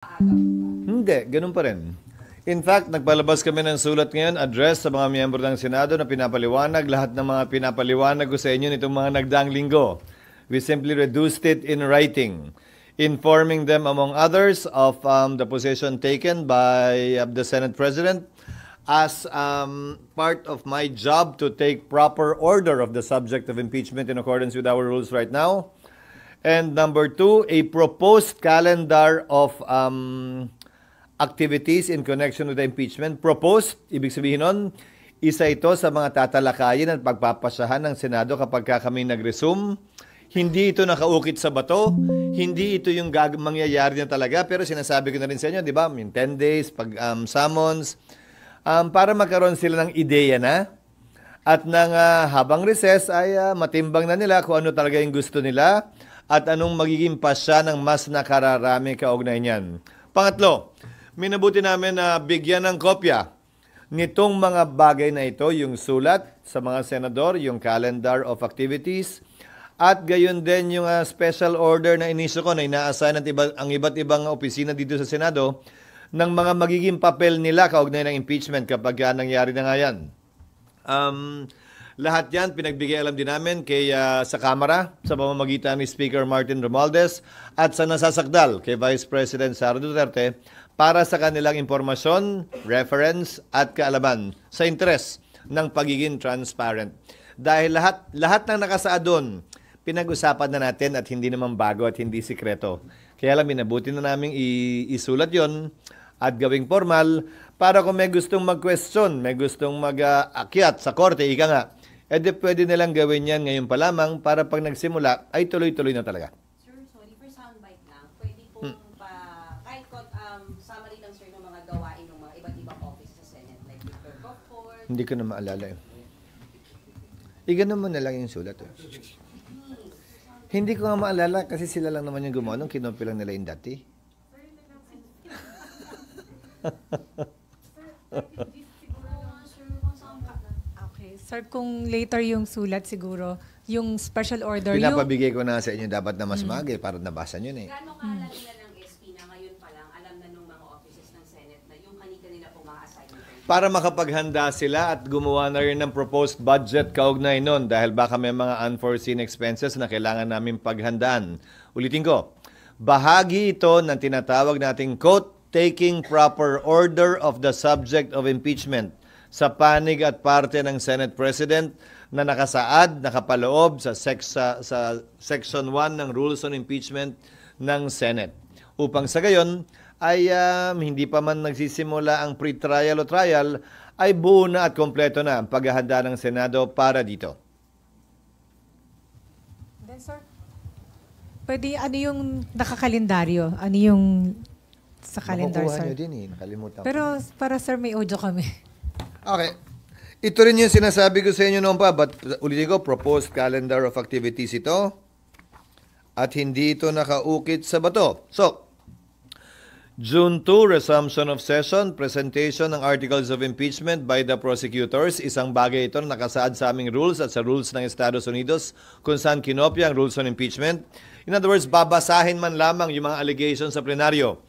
Hindi, ganun pa rin. In fact, nagpalabas kami ng sulat ngayon, address sa mga miyembro ng Senado na pinapaliwanag lahat ng mga pinapaliwanag ko sa inyo nitong mga nagdaang linggo. We simply reduced it in writing, informing them, among others, of the position taken by the Senate President as part of my job to take proper order of the subject of impeachment in accordance with our rules right now. And number two, a proposed calendar of activities in connection with the impeachment. Proposed, ibig sabihin nun, isa ito sa mga tatalakayin at pagpapasyahan ng Senado kapag kami nag-resume. Hindi ito nakaukit sa bato, hindi ito yung mangyayari na talaga, pero sinasabi ko na rin sa inyo, di ba, in 10 days, pag summons, para magkaroon sila ng ideya na, at nang habang recess ay matimbang na nila kung ano talaga yung gusto nila, at anong magiging pasya ng mas nakararami kaugnay niyan. Pangatlo, minabuti namin na bigyan ng kopya nitong mga bagay na ito, yung sulat sa mga senador, yung calendar of activities, at gayon din yung special order na inisyo ko na ina-assign ang iba't ibang opisina dito sa Senado ng mga magiging papel nila kaugnay ng impeachment kapag nangyari na nga yan. Lahat yan, pinagbigay alam din namin sa Kamara sa pamamagitan ni Speaker Martin Romualdez at sa nasasakdal kay Vice President Sara Duterte para sa kanilang impormasyon, reference at kaalaman sa interes ng pagiging transparent. Dahil lahat ng nakasaad doon, pinag-usapan na natin at hindi naman bago at hindi sikreto. Kaya lang, minabuti na namin isulat yon at gawing formal para kung may gustong mag-question, may gustong mag-akyat sa korte, ika nga, pwede nilang gawin yan ngayon pa lamang para pag nagsimula ay tuloy-tuloy na talaga. Sir, sorry for soundbite lang. Pwede pong kahit summary lang sir ng mga gawain ng mga iba't ibang office sa Senate like Victor Rockford. Hindi ko na maalala yun. Iganon mo na lang yung sulat. Hindi ko nga maalala kasi sila lang naman yung gumawa nung kinopy lang nila yung dati. Sir, kung later yung sulat siguro, yung special order, pinapabigay ko na sa inyo dapat na mas maga para nabasa nyo na eh. Gano'ng kaalala nila ng SP na ngayon pa lang alam na ng mga offices ng Senate na yung kanila po mga assignment? Para makapaghanda sila at gumawa na rin ng proposed budget kaugnay nun dahil baka may mga unforeseen expenses na kailangan namin paghandaan. Ulitin ko, bahagi ito ng tinatawag nating quote, taking proper order of the subject of impeachment sa panig at parte ng Senate President na nakasaad, nakapaloob sa Section 1 ng Rules on Impeachment ng Senate. Upang sa gayon ay hindi pa man nagsisimula ang pre-trial o trial, ay buo na at kompleto na ang paghahanda ng Senado para dito. Then, sir, pwede ano yung nakakalendaryo? Ano yung sa calendar, Makukuha sir? nyo din eh, nakalimutan ko. Pero para sir, may audio kami. Okay. Ito rin yung sinasabi ko sa inyo noon pa, but ulitin ko, proposed calendar of activities ito at hindi ito nakaukit sa bato. So, June 2, resumption of session, presentation ng articles of impeachment by the prosecutors. Isang bagay ito na nakasaad sa aming rules at sa rules ng Estados Unidos kung saan kinopya ang rules on impeachment. In other words, babasahin man lamang yung mga allegations sa plenaryo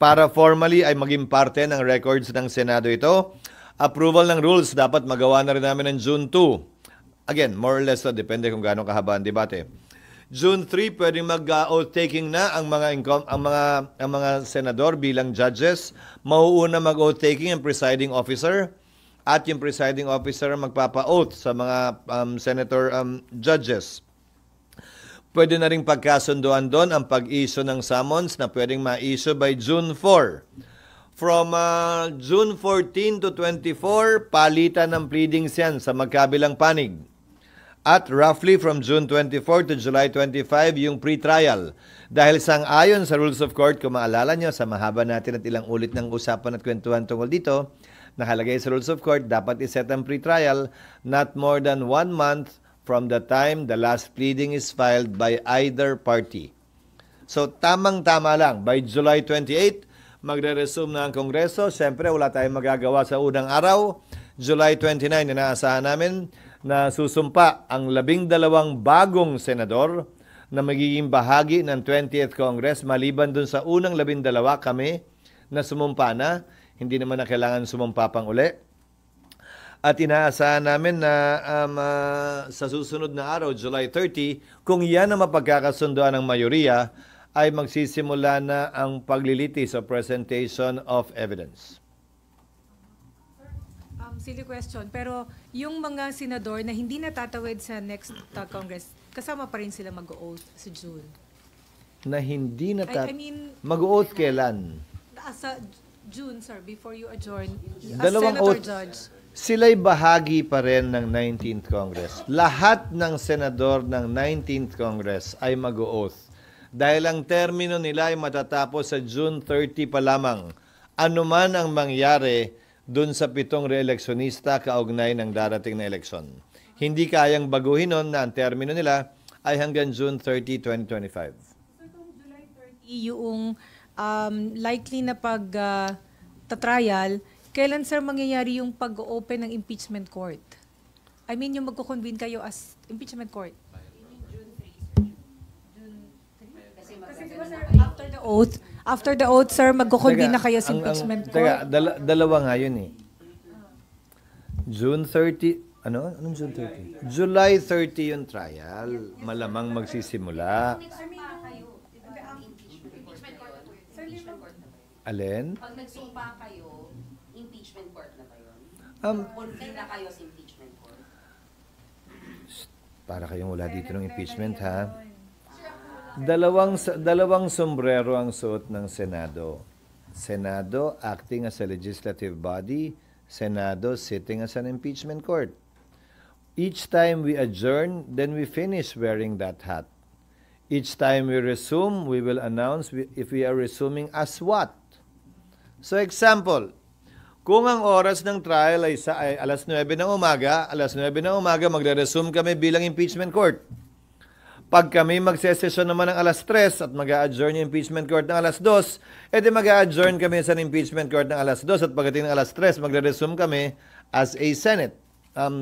para formally ay maging parte ng records ng Senado ito. Approval ng rules dapat magawa na rin namin ng June 2. Again, more or less, depende kung gaano kahaba ang debate. June 3, pwedeng mag-oath taking na ang mga senador bilang judges. Mauuna mag-oath taking ang presiding officer at yung presiding officer magpapa-oath sa mga senator judges. Pwede na rin pagkasunduan doon ang pag-issue ng summons na pwedeng ma-issue by June 4. From June 14 to 24, palitan ng pleadings yan sa magkabilang panig. At roughly from June 24 to July 25, yung pre-trial. Dahil sang-ayon sa Rules of Court, kung maalala nyo, sa mahaba natin at ilang ulit ng usapan at kwentuhan tungkol dito, nakalagay sa Rules of Court, dapat iset ang pre-trial not more than 1 month from the time the last pleading is filed by either party. So, tamang-tama lang. By July 28, magre-resume na ang Kongreso. Siyempre, wala tayong magagawa sa unang araw. July 29, inaasahan namin na susumpa ang 12 bagong senador na magiging bahagi ng 20th Congress maliban dun sa unang 12 kami na sumumpa na, hindi naman na kailangan sumumpa pang uli. At inaasahan namin na sa susunod na araw, July 30, kung yan ang mapagkakasundoan ng mayoriya, ay magsisimula na ang paglilitis o presentation of evidence. Silly question, pero yung mga senador na hindi natatawid sa next Congress, kasama pa rin sila mag-oath sa June. Na hindi I mean, mag-oath kailan? Sa June, sir, before you adjourn, as Dalawang senator oath. judge. Sila'y bahagi pa rin ng 19th Congress. Lahat ng senador ng 19th Congress ay mag-oath. Dahil ang termino nila ay matatapos sa June 30 pa lamang. Ano man ang mangyari dun sa 7 reeleksyonista kaugnay ng darating na eleksyon. Hindi kayang baguhin nun na ang termino nila ay hanggang June 30, 2025. So, kung July 30, yung likely na pag-trial, kailan, sir, mangyayari yung pag-open ng impeachment court? I mean, yung magko-convene kayo as impeachment court? Kasi di ba, sir, after the oath, sir, magko-convene na kayo sa impeachment court? Dalawa nga yun eh. June 30, anong June 30? July 30 yung trial. Malamang magsisimula. Alin? Pag nagsumpa kayo, impeachment court na ba yun? Convene na kayo sa impeachment court? Para kayong wala dito ng impeachment, ha? Dalawang sombrero ang suot ng Senado. Senado acting as a legislative body, Senado sitting as an impeachment court. Each time we adjourn, then we finish wearing that hat. Each time we resume, we will announce if we are resuming as what. So example, kung ang oras ng trial ay alas 9 ng umaga, magre-resume kami bilang impeachment court. Pag kami magsesesyon naman ng alas 3 at mag-a-adjourn yung impeachment court ng alas 2, edi mag-a-adjourn kami sa impeachment court ng alas 2 at pagdating ng alas 3, magre-resume kami as a Senate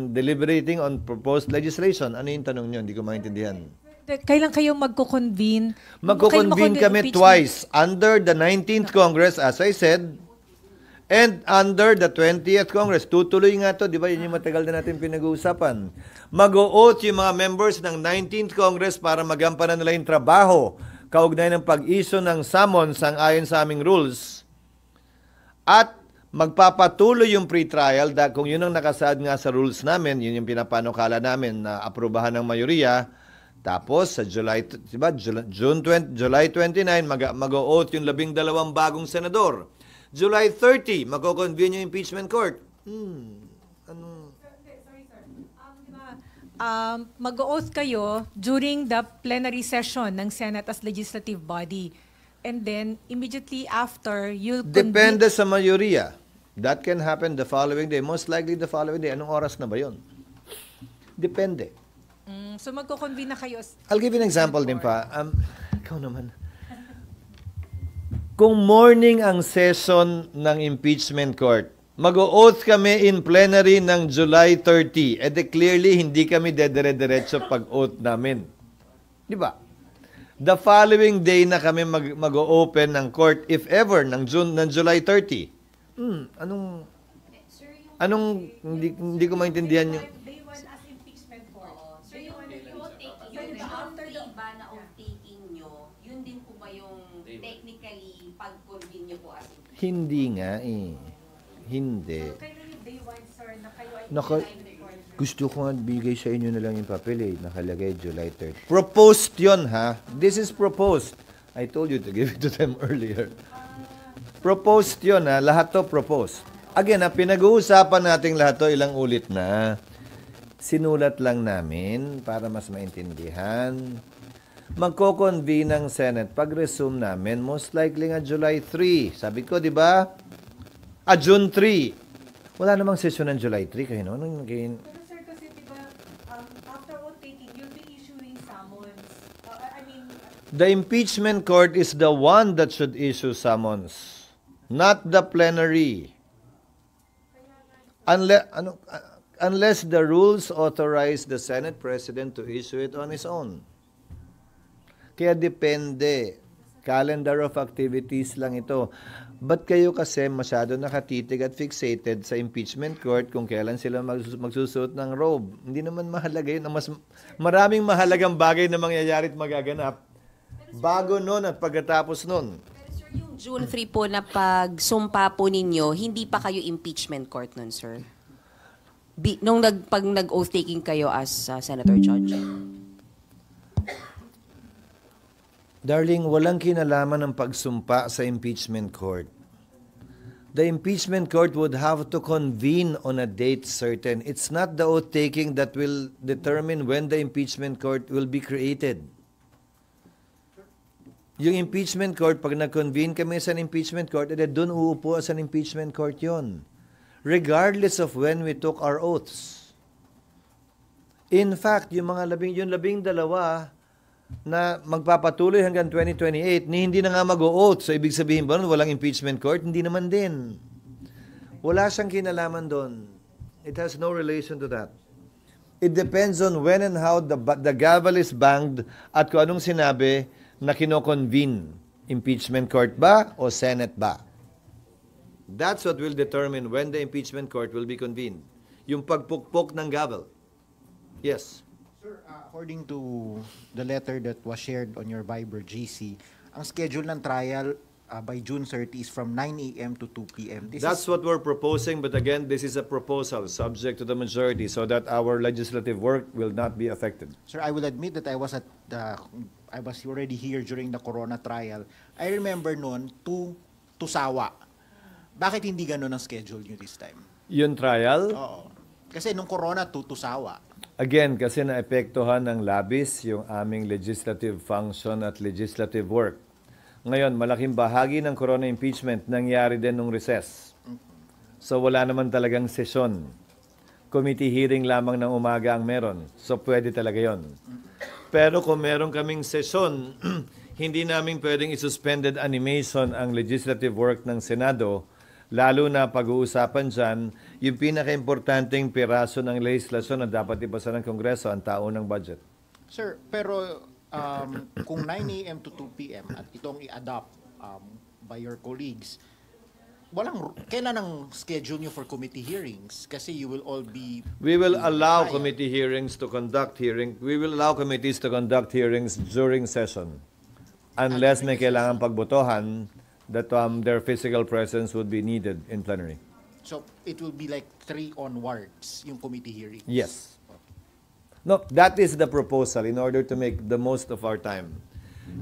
deliberating on proposed legislation. Ano yung tanong nyo? Hindi ko maintindihan. Kailan kayo magko-convene? Magko-convene kami twice. Under the 19th Congress, as I said, and under the 20th Congress. Tutuloy nga to, di ba? Yun yung matagal na natin pinag-uusapan. Mag-o-oath yung mga members ng 19th Congress para magampanan nila yung trabaho kaugnay ng pag-issue ng summons ang ayon sa aming rules. At magpapatuloy yung pre-trial kung yun ang nakasaad nga sa rules namin, yun yung pinapanukala namin na aprubahan ng mayoriya. Tapos sa July 29 mag-o-oath yung 12 bagong senador. July 30 magko-convene yung impeachment court. Sorry, sir. Mag-oath kayo during the plenary session ng Senate as legislative body. And then, immediately after, you'll Depende sa mayoriya. That can happen the following day. Most likely the following day. Anong oras na ba yun? Depende. So, magko-convene na kayo. I'll give you an example din pa. Ikaw naman. Kung morning ang session ng impeachment court, mag-o-oath kami in plenary ng July 30. Clearly, hindi kami dedire-diretso pag-oath namin. Di ba? The following day na kami mag-o-open ng court, if ever, ng July 30. Hindi ko maintindihan yung... Day 1 as impeachment court. So yung after the ba na oath-taking nyo, yun din po ba yung technically pag-convene nyo po as impeachment? Hindi nga eh. Hindi. Kailan yung day 1, sir, na kayo ay Gusto ko nga bigay sa inyo na lang yung papel eh. Nakalagay July 30. Proposed yun ha. This is proposed. I told you to give it to them earlier. Proposed yun ha. Lahat to proposed. Again ha, pinag-uusapan natin lahat to ilang ulit na. Sinulat lang namin para mas maintindihan. Magko-convene ng Senate. Pag-resume namin, most likely nga July 3. Sabi ko, di ba? June 3. Wala namang session ng July 3. Kayo no? Pero sir, kasi diba, after oath taking, you'll be issuing summons. The impeachment court is the one that should issue summons. Not the plenary. Unless the rules authorize the Senate President to issue it on his own. Kaya depende. Calendar of activities lang ito. Ba't kayo kasi masyado nakatitig at fixated sa impeachment court kung kailan sila magsusuot ng robe? Hindi naman mahalaga yun. Mas maraming mahalagang bagay na mangyayari at magaganap bago nun at pagkatapos nun. Pero sir, yung June 3 po na pagsumpa po ninyo, hindi pa kayo impeachment court nun, sir? Pag nag-oath taking kayo as Senator Judge? Darling, walang kinalaman ng pagsumpa sa impeachment court. The impeachment court would have to convene on a date certain. It's not the oath taking that will determine when the impeachment court will be created. Yung impeachment court, pag nag-convene kami sa impeachment court, doon uupo sa impeachment court yon, regardless of when we took our oaths. In fact, yung labing dalawa na magpapatuloy hanggang 2028, hindi na nga mag-o-oath. So, ibig sabihin ba nun, walang impeachment court? Hindi naman din. Wala siyang kinalaman doon. It has no relation to that. It depends on when and how the gavel is banged at kung anong sinabi na kino-convene. Impeachment court ba o Senate ba? That's what will determine when the impeachment court will be convened. Yung pagpukpok ng gavel. Yes. Sir, according to the letter that was shared on your Viber GC, ang schedule ng trial by June 30 is from 9 a.m. to 2 p.m. That's what we're proposing, but again, this is a proposal subject to the majority so that our legislative work will not be affected. Sir, I will admit that I was already here during the Corona trial. I remember noon, to Sawa. Bakit hindi ganun ang schedule nyo this time? Yung trial? Oo. Kasi nung Corona, to Sawa. Again, kasi naepektuhan ng labis yung aming legislative function at legislative work. Ngayon, malaking bahagi ng corona impeachment nangyari din nung recess. So wala naman talagang sesyon. Committee hearing lamang ng umaga ang meron. So pwede talaga yon. Pero kung meron kaming sesyon, hindi namin pwedeng isuspended animation ang legislative work ng Senado, lalo na pag-uusapan dyan, yung pinaka-importanting piraso ng legislasyon na dapat ipasa ng Kongreso, ang taon ng budget. Sir, pero kung 9 a.m. to 2 p.m. at itong i-adopt by your colleagues, kailan ang schedule nyo for committee hearings? Kasi you will all be... We will allow committee hearings to conduct hearings. We will allow committees to conduct hearings during session. Unless may kailangan pagbotohan that their physical presence would be needed in plenary. So, it will be like 3 onwards, yung committee hearings? Yes. No, that is the proposal in order to make the most of our time.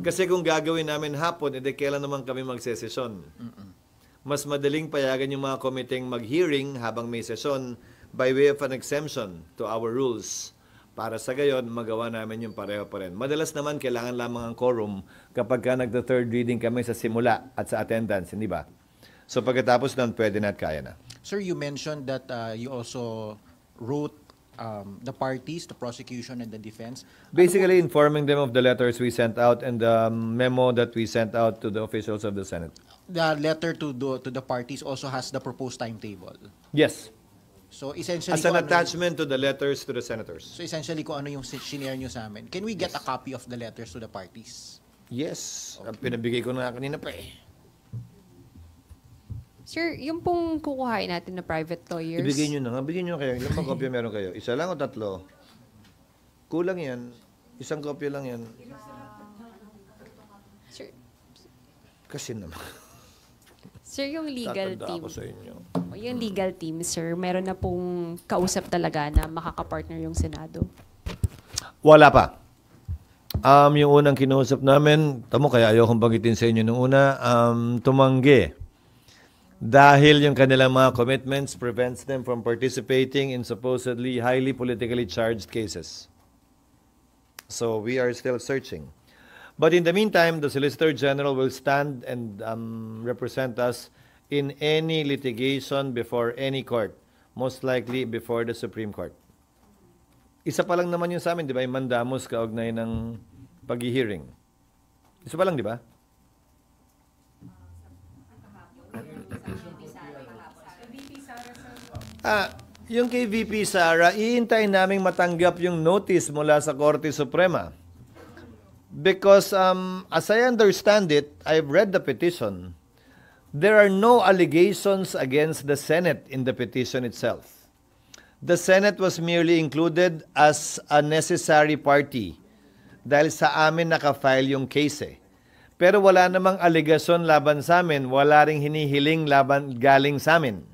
Kasi kung gagawin namin hapon, edi kailan naman kami magsesesyon? Mas madaling payagan yung mga komiteng mag-hearing habang may sesyon by way of an exemption to our rules. Para sa gayon, magawa namin yung pareho pa rin. Madalas naman, kailangan lamang ang quorum kapag ka nagda-third reading kami sa simula at sa attendance, hindi ba? So pagkatapos nun, pwede na at kaya na. Sir, you mentioned that you also wrote the parties, the prosecution and the defense. Basically, informing them of the letters we sent out and the memo that we sent out to the officials of the Senate. The letter to the parties also has the proposed timetable. Yes. So essentially, As an attachment to the letters to the senators. So essentially, kung ano yung sinare nyo sa amin, can we get a copy of the letters to the parties? Yes. Pinabigay ko na kanina pa eh. Sir, yung pong kukuhain natin na private lawyers. Ibigay nyo na nga. Bigyan nyo kayo. Ilang kopya meron kayo? Isa lang o tatlo? Kulang yan. Isang kopya lang yan. Sir, Kasi naman. sir, yung legal Tatanda team. ako sa inyo. Yung legal team, sir, meron na pong kausap talaga na makakapartner yung Senado. Wala pa. Yung unang kinausap namin, tamo kaya ayokong banggitin sa inyo nung una, tumanggi. Dahil yung kanilang mga commitments prevents them from participating in supposedly highly politically charged cases. So we are still searching. But in the meantime, the Solicitor General will stand and represent us in any litigation before any court, most likely before the Supreme Court. Isa pa lang naman yung sa amin, di ba? Yung mandamus kaugnay ng pag-hearing. Isa pa lang, di ba? Yung kay VP Sara, iintayin naming matanggap yung notice mula sa Korte Suprema. Because as I understand it, I've read the petition. There are no allegations against the Senate in the petition itself. The Senate was merely included as a necessary party dahil sa amin nakafile yung case eh. Pero wala namang aligasyon laban sa amin, wala ring hinihiling laban galing sa amin.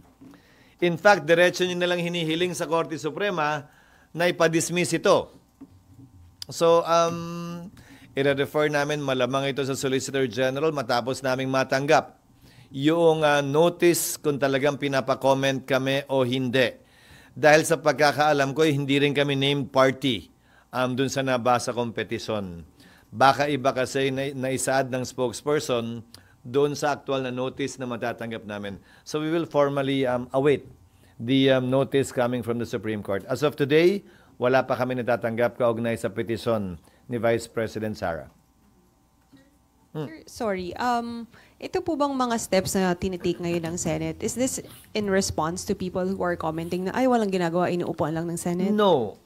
In fact, diretso nyo nalang hinihiling sa Korte Suprema na ipadismiss ito. So, i-refer namin malamang ito sa Solicitor General matapos naming matanggap yung notice kung talagang pinapa-comment kami o hindi. Dahil sa pagkakaalam ko, hindi rin kami named party dun sa nabasa kong petisyon. Baka iba kasi naisaad ng spokesperson doon sa actual na notice na matatanggap namin. So we will formally await the notice coming from the Supreme Court. As of today, wala pa kami natatanggap kaugnay sa petisyon ni Vice President Sara. Sir, sorry, ito po bang mga steps na tinitake ngayon ng Senate, is this in response to people who are commenting na, ay, walang ginagawa, inuupuan lang ng Senate? No.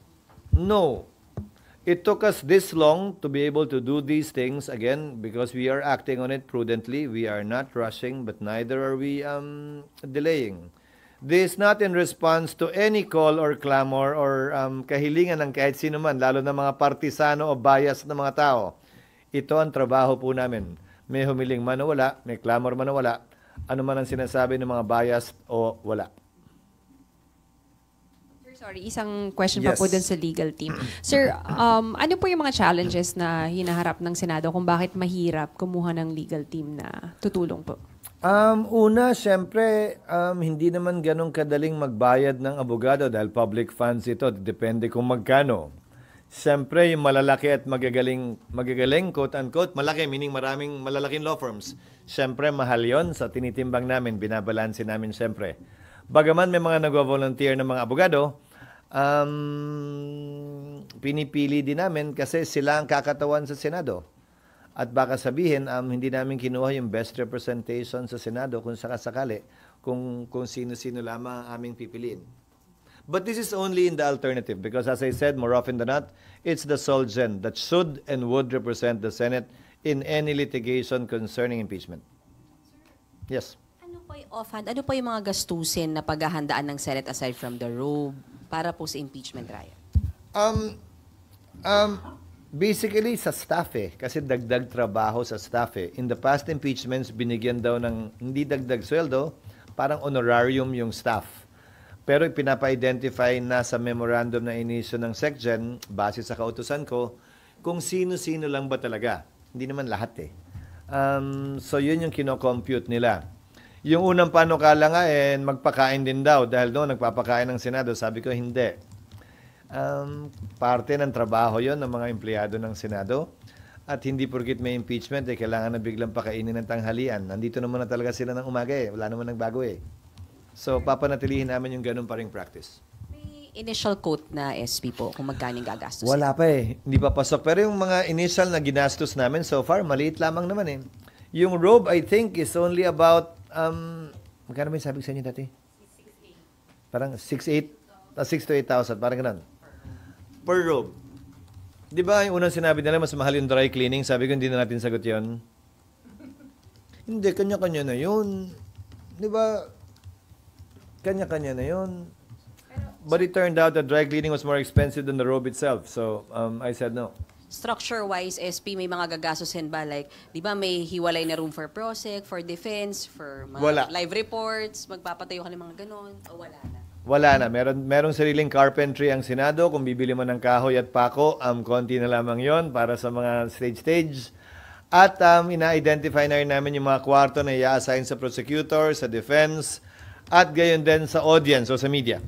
It took us this long to be able to do these things again because we are acting on it prudently. We are not rushing, but neither are we delaying. This is not in response to any call or clamor or kahilingan ng kahit sino man, lalo na mga partisano o bias ng mga tao. Ito ang trabaho po namin. May humiling man o wala, may clamor man o wala, ano man ang sinasabi ng mga bias o wala. Sorry, isang question pa Yes. po dun sa legal team. Sir, ano po yung mga challenges na hinaharap ng Senado kung bakit mahirap kumuha ng legal team na tutulong po? Una, syempre, hindi naman ganun kadaling magbayad ng abogado dahil public funds ito. Depende kung magkano. Syempre, yung malalaki at magagaling, quote-unquote, malaki, meaning maraming malalaking law firms. Syempre, mahal yon sa tinitimbang namin, binabalansin namin syempre. Bagaman may mga nagwa-volunteer ng mga abogado, pinipili din namin kasi sila ang kakatawan sa Senado. At baka sabihin, hindi namin kinuha yung best representation sa Senado kung sakasakali, kung sino-sino lamang ang aming pipiliin. But this is only in the alternative because as I said, more often than not, it's the sole gen that should and would represent the Senate in any litigation concerning impeachment. Yes. Ano po yung offhand, ano po yung mga gastusin na paghahandaan ng Senate aside from the robe para po sa impeachment trial? Basically sa staff kasi dagdag trabaho sa staff In the past impeachments, binigyan daw ng hindi dagdag sweldo, parang honorarium yung staff. Pero pinapa-identify na sa memorandum na inisyo ng SecGen, base sa kautusan ko, kung sino-sino lang ba talaga. Hindi naman lahat So yun yung kino-compute nila. Yung unang panukala nga magpakain din daw dahil doon nagpapakain ng Senado. Sabi ko hindi. Parte ng trabaho yon ng mga empleyado ng Senado. At hindi porkit may impeachment, kailangan na biglang pakainin ng tanghalian. Nandito naman na talaga sila ng umaga Wala naman nagbago So, papanatilihin namin yung ganun pa ring practice. May initial quote na SP po kung magkano yung gagastos? Wala pa Hindi pa pasok. Pero yung mga initial na ginastos namin so far, maliit lamang naman Yung robe, I think, is only about, magkano ba yung sabi ko sa inyo dati? 6,800. Parang 6,800, 6 to 8,000, parang ganun. Per robe. Di ba yung unang sinabi nila, mas mahal yung dry cleaning? Sabi ko, hindi na natin sagot yon. Hindi, kanya-kanya na yun. Di ba? Kanya-kanya na yun. But it turned out that dry cleaning was more expensive than the robe itself. So, I said no. Structure-wise, SP, may mga gagastusin ba? Like, di ba may hiwalay na room for prosec, for defense, for mga Wala. live reports, magpapatayo ka ng mga ganon, o wala na? Wala na. Merong sariling carpentry ang Senado. Kung bibili mo ng kahoy at pako, konti na lamang yon para sa mga stage. At ina-identify na rin namin yung mga kwarto na i-assign sa prosecutor, sa defense, at gayon din sa audience o sa media.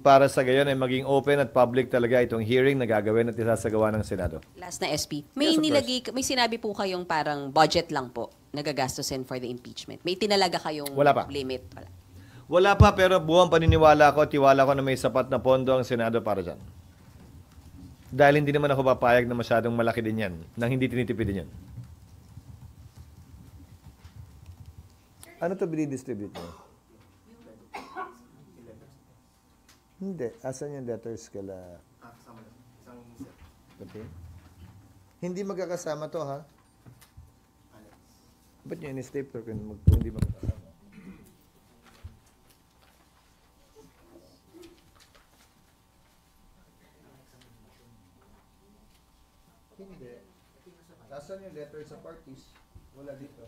Para sa gayon ay maging open at public talaga itong hearing na gagawin at isasagawa ng Senado. Last na SP, may Yes, of may sinabi po kayong parang budget lang po nagagastusin for the impeachment. May tinalaga kayong Wala pa. limit? Wala pa pero buwang paniniwala ko at tiwala ko na may sapat na pondo ang Senado para dyan. Dahil hindi naman ako papayag na masyadong malaki din yan, nang hindi tinitipid din yan. Ano to binidistribute mo? Hindi. Asan yung letters kala? Kasama na. Isang set. Hindi magkakasama to, ha? Ba't nyo in-stapler kung hindi magkakasama? Hindi. Nasaan yung letter sa parties? Wala dito.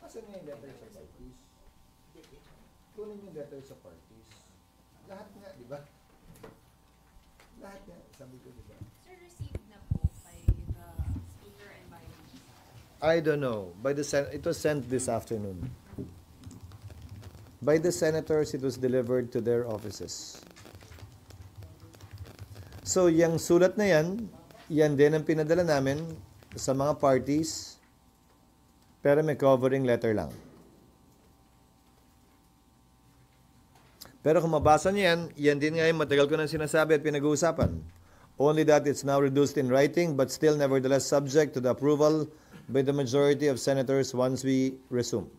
Nasaan yung letter sa parties? Kunin yung letter sa parties. Lahat nga, di ba? Lahat nga, sabi ko, di ba? Sir, received na po by the Speaker and by I don't know. It was sent this afternoon. By the senators, it was delivered to their offices. So, yung sulat na yan din ang pinadala namin sa mga parties, pero may covering letter lang. Pero kung mabasa niyo yan din nga yung matagal ko nang sinasabi at pinag-uusapan. Only that it's now reduced in writing, but still nevertheless subject to the approval by the majority of senators once we resume.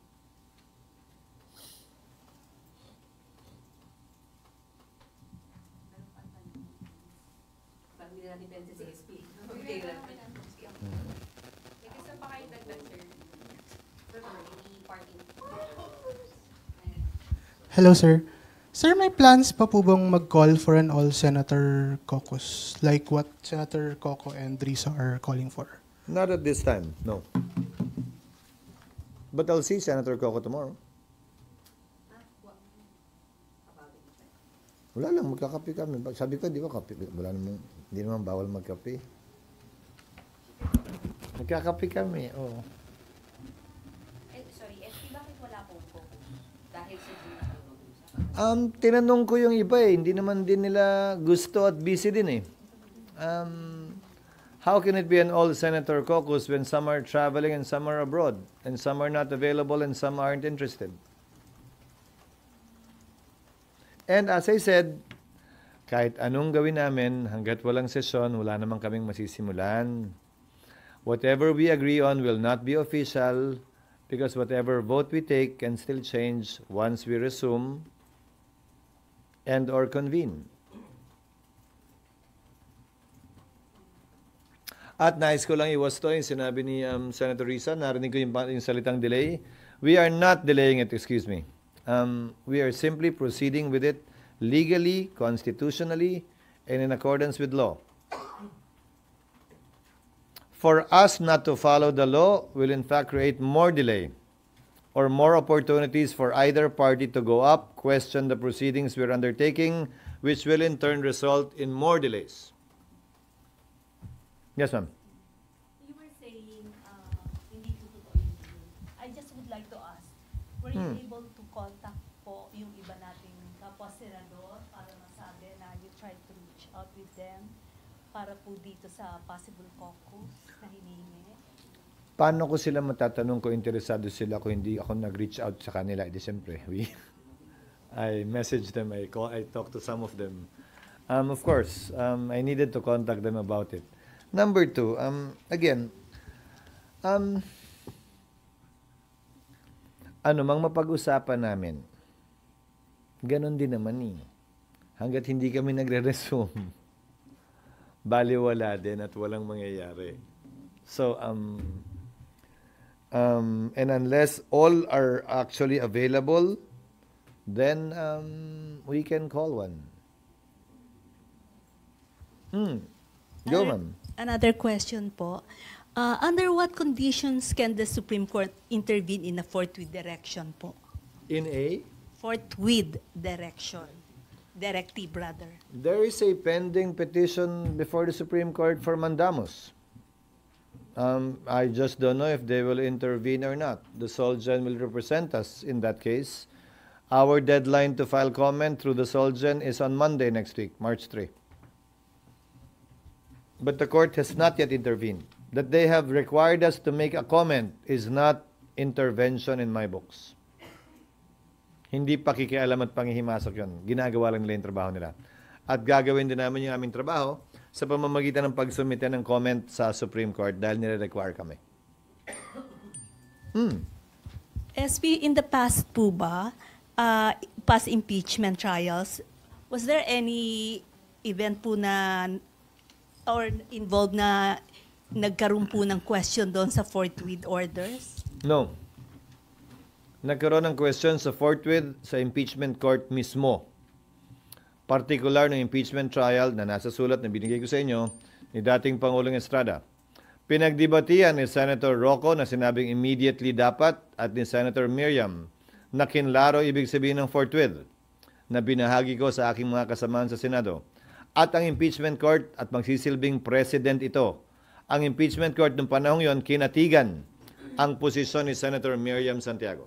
Hello, sir. Sir, may plans pa po bang mag-call for an all-senator caucus like what Senator Coco and Risa are calling for? Not at this time, no. But I'll see Senator Coco tomorrow. Wala lang, magkakape kami. Sabi ko, di ba kape? Wala naman, hindi naman bawal magkape. Magkakape kami, oo. Sorry, bakit wala pong focus? Dahil sa Tinanong ko yung iba hindi naman din nila gusto at busy din eh. How can it be an all-senator caucus when some are traveling and some are abroad, and some are not available and some aren't interested? And as I said, kahit anong gawin namin, hanggat walang sesyon, wala naman kaming masisimulan. Whatever we agree on will not be official because whatever vote we take can still change once we resume and or convene. At nais ko lang iwasto yung sinabi ni Senator Risa, narinig ko yung salitang delay. We are not delaying it, excuse me. We are simply proceeding with it legally, constitutionally, and in accordance with law. For us not to follow the law will in fact create more delay or more opportunities for either party to go up, question the proceedings we're undertaking, which will in turn result in more delays. Yes, ma'am. You were saying, hindi po totoo yun. I just would like to ask, were you able to contact po yung iba nating kapwa senador para masabi na you tried to reach out with them para po dito sa possible caucus na hinihingi? Paano ko sila matatanong kung interesado sila kung hindi ako nag-reach out sa kanila? Di siyempre, I messaged them, I talked to some of them. Of course, I needed to contact them about it. Number two, again, ano mang mapag-usapan namin, ganon din naman hanggat hindi kami nagre-resume, baliwala din at walang mangyayari. So, and unless all are actually available, then we can call one. Go, ma'am. Another question po. Under what conditions can the Supreme Court intervene in a forthwith direction po? In a? Forthwith direction. Directive, rather. There is a pending petition before the Supreme Court for mandamus. I just don't know if they will intervene or not. The Solgen will represent us in that case. Our deadline to file comment through the Solgen is on Monday next week, March 3. But the court has not yet intervened. That they have required us to make a comment is not intervention in my books. Hindi pakikialam at panghihimasok yun. Ginagawa lang nila yung trabaho nila. At gagawin din namin yung aming trabaho sa pamamagitan ng pagsumite ng comment sa Supreme Court dahil nire-require kami. SB, in the past po ba, past impeachment trials, was there any event po na or involved na nagkaroon po ng question doon sa forthwith orders? No. Nagkaroon ng question sa forthwith sa impeachment court mismo. Particular ng impeachment trial na nasa sulat na binigay ko sa inyo ni dating Pangulong Estrada. Pinagdebatihan ni Senator Rocco na sinabing immediately dapat at ni Senator Miriam na kinlaro ibig sabihin ng forthwith na binahagi ko sa aking mga kasamahan sa Senado. At ang impeachment court at magsisilbing president ito. Ang impeachment court ng panahong yon kinatigan ang posisyon ni Senator Miriam Santiago.